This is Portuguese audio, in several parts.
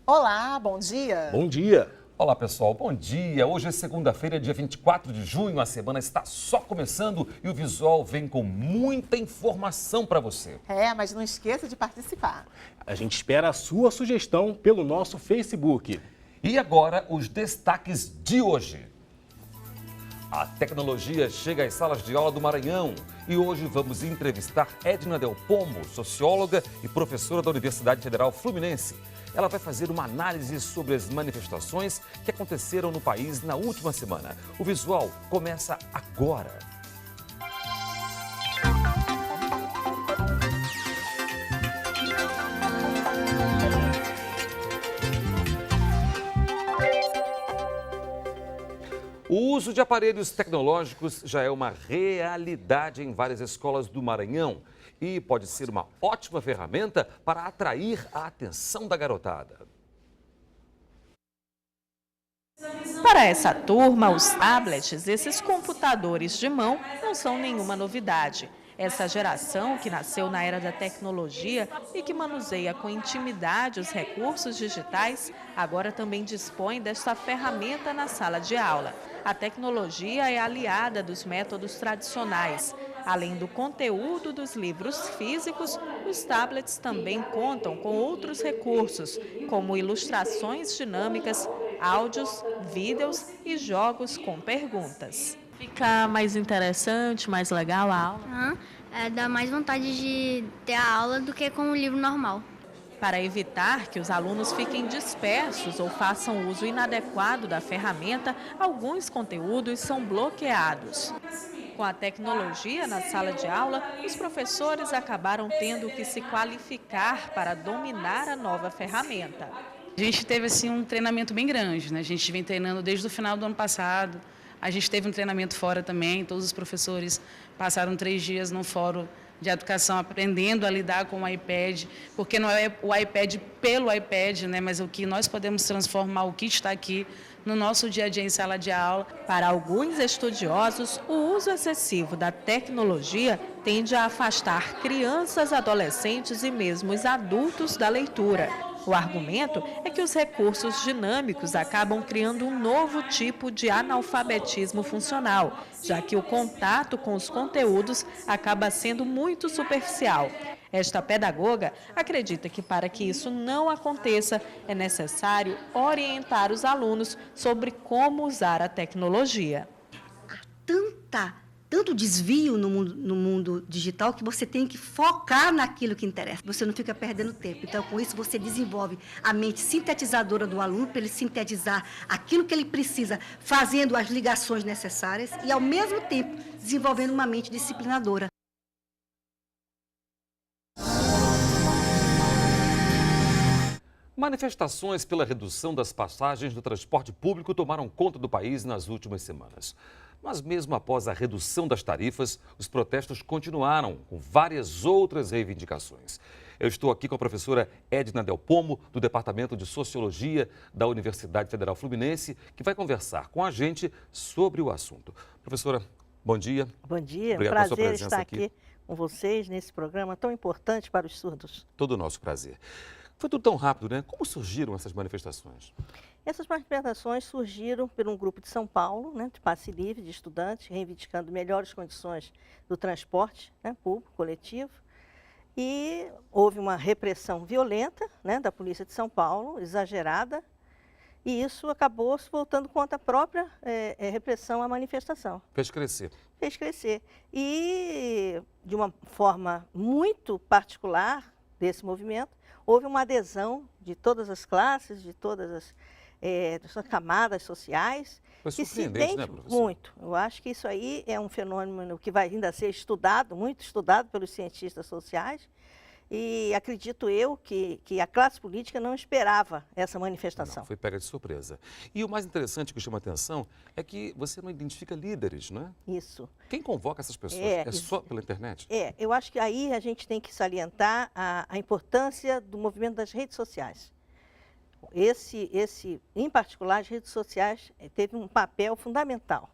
Olá, bom dia. Bom dia. Olá pessoal, bom dia. Hoje é segunda-feira, dia 24 de junho, a semana está só começando e o Visual vem com muita informação para você. Mas não esqueça de participar. A gente espera a sua sugestão pelo nosso Facebook. E agora, os destaques de hoje. A tecnologia chega às salas de aula do Maranhão e hoje vamos entrevistar Edna Del Pomo, socióloga e professora da Universidade Federal Fluminense. Ela vai fazer uma análise sobre as manifestações que aconteceram no país na última semana. O Visual começa agora. O uso de aparelhos tecnológicos já é uma realidade em várias escolas do Maranhão e pode ser uma ótima ferramenta para atrair a atenção da garotada. Para essa turma, os tablets, esses computadores de mão, não são nenhuma novidade. Essa geração que nasceu na era da tecnologia e que manuseia com intimidade os recursos digitais, agora também dispõe desta ferramenta na sala de aula. A tecnologia é aliada dos métodos tradicionais. Além do conteúdo dos livros físicos, os tablets também contam com outros recursos, como ilustrações dinâmicas, áudios, vídeos e jogos com perguntas. Fica mais interessante, mais legal a aula? Dá mais vontade de ter a aula do que com o livro normal. Para evitar que os alunos fiquem dispersos ou façam uso inadequado da ferramenta, alguns conteúdos são bloqueados. Com a tecnologia na sala de aula, os professores acabaram tendo que se qualificar para dominar a nova ferramenta. A gente teve assim, um treinamento bem grande, né? A gente vem treinando desde o final do ano passado. A gente teve um treinamento fora também, todos os professores passaram 3 dias no fórum de educação aprendendo a lidar com o iPad, porque não é o iPad pelo iPad, né? Mas o que nós podemos transformar, o que está aqui no nosso dia a dia em sala de aula. Para alguns estudiosos, o uso excessivo da tecnologia tende a afastar crianças, adolescentes e mesmo os adultos da leitura. O argumento é que os recursos dinâmicos acabam criando um novo tipo de analfabetismo funcional, já que o contato com os conteúdos acaba sendo muito superficial. Esta pedagoga acredita que para que isso não aconteça, é necessário orientar os alunos sobre como usar a tecnologia. Tanto desvio no mundo digital que você tem que focar naquilo que interessa. Você não fica perdendo tempo. Então, com isso, você desenvolve a mente sintetizadora do aluno para ele sintetizar aquilo que ele precisa, fazendo as ligações necessárias e, ao mesmo tempo, desenvolvendo uma mente disciplinadora. Manifestações pela redução das passagens do transporte público tomaram conta do país nas últimas semanas. Mas mesmo após a redução das tarifas, os protestos continuaram com várias outras reivindicações. Eu estou aqui com a professora Edna Del Pomo, do Departamento de Sociologia da Universidade Federal Fluminense, que vai conversar com a gente sobre o assunto. Professora, bom dia. Bom dia, Obrigado prazer pela sua presença estar aqui com vocês nesse programa tão importante para os surdos. Todo o nosso prazer. Foi tudo tão rápido, né? Como surgiram essas manifestações? Essas manifestações surgiram por um grupo de São Paulo, né, de passe livre, de estudantes, reivindicando melhores condições do transporte, né, público, coletivo. E houve uma repressão violenta, né, da Polícia de São Paulo, exagerada, e isso acabou se voltando contra a própria repressão à manifestação. Fez crescer. Fez crescer. E, de uma forma muito particular desse movimento, houve uma adesão de todas as classes, de todas as camadas sociais. Foi surpreendente, né, professor? Muito. Eu acho que isso aí é um fenômeno que vai ainda ser estudado, muito estudado pelos cientistas sociais. E acredito eu que a classe política não esperava essa manifestação. Não, foi pega de surpresa. E o mais interessante que chama a atenção é que você não identifica líderes, não é? Isso. Quem convoca essas pessoas? É só pela internet? Eu acho que aí a gente tem que salientar a importância do movimento das redes sociais. Em particular, as redes sociais teve um papel fundamental.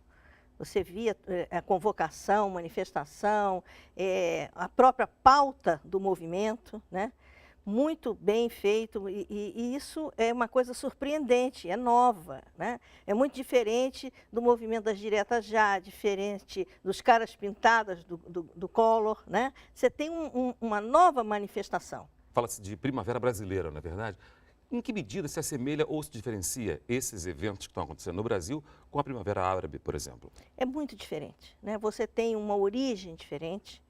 Você via a convocação, manifestação, a própria pauta do movimento, né? muito bem feito, e isso é uma coisa surpreendente, é nova, né? É muito diferente do movimento das diretas já, diferente dos caras pintadas do Collor, né? Você tem uma nova manifestação. Fala-se de primavera brasileira, não é verdade? Em que medida se assemelha ou se diferencia esses eventos que estão acontecendo no Brasil com a primavera árabe, por exemplo? É muito diferente, né? Você tem uma origem diferente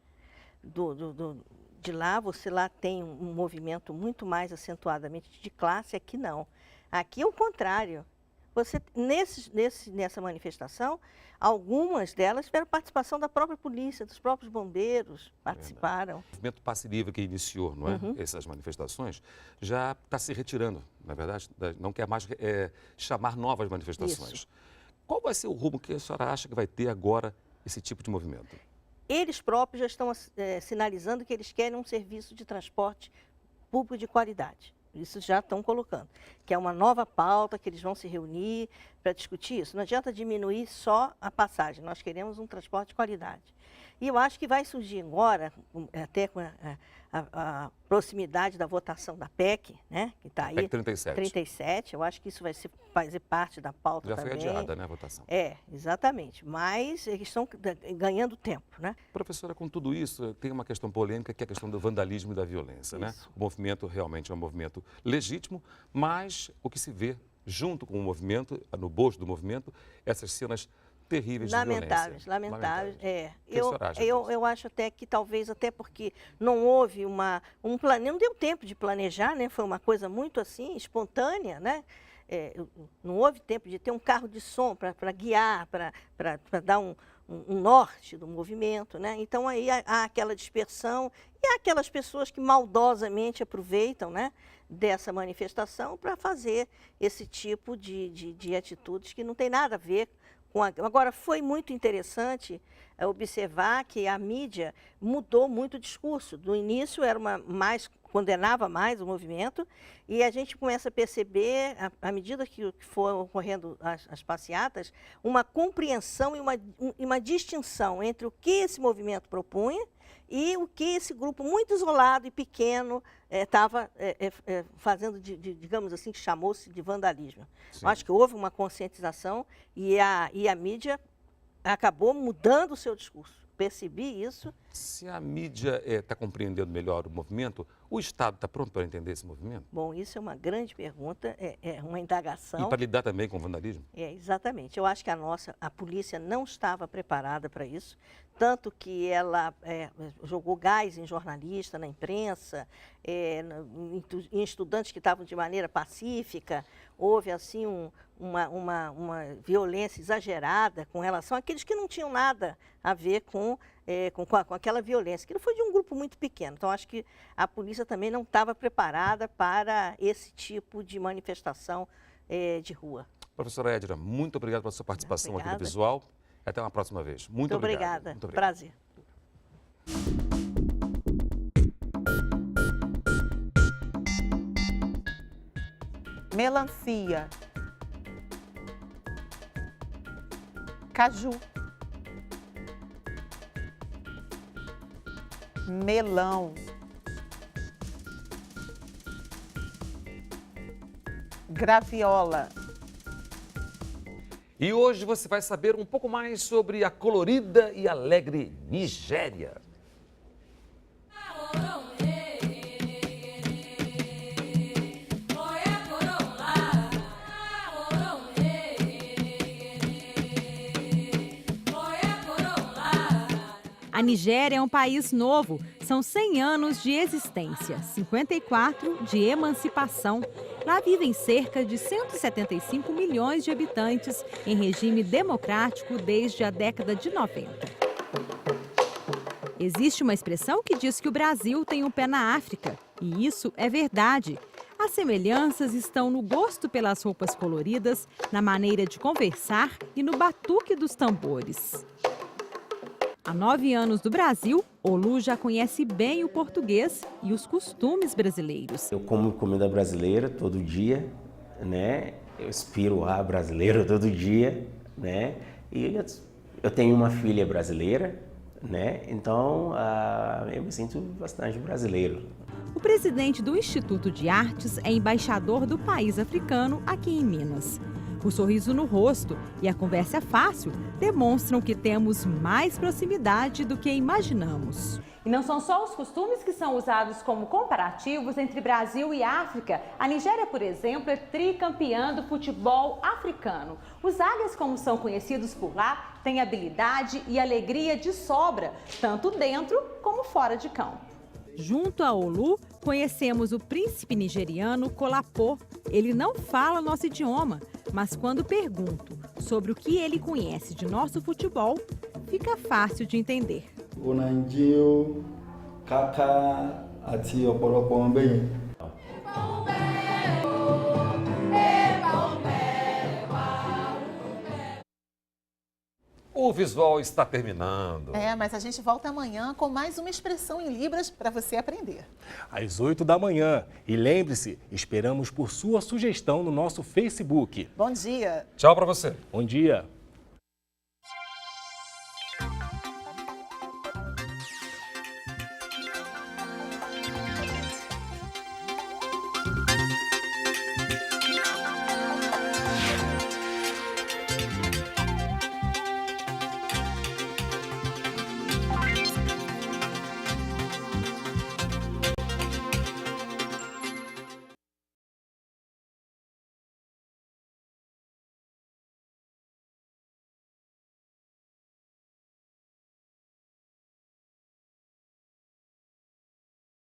de lá, você lá tem um movimento muito mais acentuadamente de classe, aqui não. Aqui é o contrário. Você, nessa manifestação, algumas delas tiveram participação da própria polícia, dos próprios bombeiros, participaram. O movimento Passe Livre que iniciou, não é? Essas manifestações, já está se retirando, na é verdade, não quer mais chamar novas manifestações. Isso. Qual vai ser o rumo que a senhora acha que vai ter agora esse tipo de movimento? Eles próprios já estão sinalizando que eles querem um serviço de transporte público de qualidade. Isso já estão colocando, que é uma nova pauta que eles vão se reunir para discutir isso. Não adianta diminuir só a passagem, nós queremos um transporte de qualidade. E eu acho que vai surgir agora, até com a proximidade da votação da PEC, né, que está aí. PEC 37. 37, eu acho que isso vai fazer parte da pauta já também. Já foi adiada, né, a votação? É, exatamente, mas eles estão ganhando tempo, né? Professora, com tudo isso, tem uma questão polêmica, que é a questão do vandalismo e da violência, né? O movimento realmente é um movimento legítimo, mas o que se vê junto com o movimento, no bojo do movimento, essas cenas terríveis de violência. Lamentáveis. Eu acho até que talvez, até porque não houve não deu tempo de planejar, né? Foi uma coisa muito assim, espontânea, né? Não houve tempo de ter um carro de som para guiar, para dar um norte do movimento, né? Então aí há aquela dispersão e há aquelas pessoas que maldosamente aproveitam, né, dessa manifestação para fazer esse tipo de atitudes que não tem nada a ver com Agora, foi muito interessante observar que a mídia mudou muito o discurso. No início condenava mais o movimento, e a gente começa a perceber, à medida que foram ocorrendo as passeatas, uma compreensão e uma distinção entre o que esse movimento propunha e o que esse grupo muito isolado e pequeno estava fazendo, digamos assim, que chamou-se de vandalismo. Acho que houve uma conscientização e a mídia acabou mudando o seu discurso. Percebi isso. Se a mídia está compreendendo melhor o movimento, o Estado está pronto para entender esse movimento? Bom, isso é uma grande pergunta, é uma indagação. E para lidar também com o vandalismo? Exatamente. Eu acho que a polícia não estava preparada para isso, tanto que ela jogou gás em jornalista, na imprensa, em estudantes que estavam de maneira pacífica. Houve, assim, uma violência exagerada com relação àqueles que não tinham nada a ver com aquela violência, que não foi de um grupo muito pequeno. Então, acho que a polícia também não estava preparada para esse tipo de manifestação de rua. Professora Edna, muito obrigado pela sua participação aqui no Visual. Até uma próxima vez. Muito obrigado. Muito obrigada. Prazer. Melancia. Caju. Melão. Graviola. E hoje você vai saber um pouco mais sobre a colorida e alegre Nigéria. A Nigéria é um país novo, são 100 anos de existência, 54 de emancipação. Lá vivem cerca de 175 milhões de habitantes em regime democrático desde a década de 90. Existe uma expressão que diz que o Brasil tem um pé na África, e isso é verdade. As semelhanças estão no gosto pelas roupas coloridas, na maneira de conversar e no batuque dos tambores. Há 9 anos do Brasil, Olu já conhece bem o português e os costumes brasileiros. Eu como comida brasileira todo dia, né? Eu inspiro a brasileiro todo dia, né? E eu tenho uma filha brasileira, né? Então eu me sinto bastante brasileiro. O presidente do Instituto de Artes é embaixador do país africano aqui em Minas. O sorriso no rosto e a conversa fácil demonstram que temos mais proximidade do que imaginamos. E não são só os costumes que são usados como comparativos entre Brasil e África. A Nigéria, por exemplo, é tricampeã do futebol africano. Os águias, como são conhecidos por lá, têm habilidade e alegria de sobra, tanto dentro como fora de campo. Junto a Olu, conhecemos o príncipe nigeriano Kolapo. Ele não fala nosso idioma, mas quando pergunto sobre o que ele conhece de nosso futebol, fica fácil de entender. O Nanjio, Kaka, àti ọ̀pọ̀lọpọ̀ wọn bẹ́yẹn. O visual está terminando. Mas a gente volta amanhã com mais uma expressão em Libras para você aprender. Às 8 da manhã. E lembre-se, esperamos por sua sugestão no nosso Facebook. Bom dia. Tchau para você. Bom dia.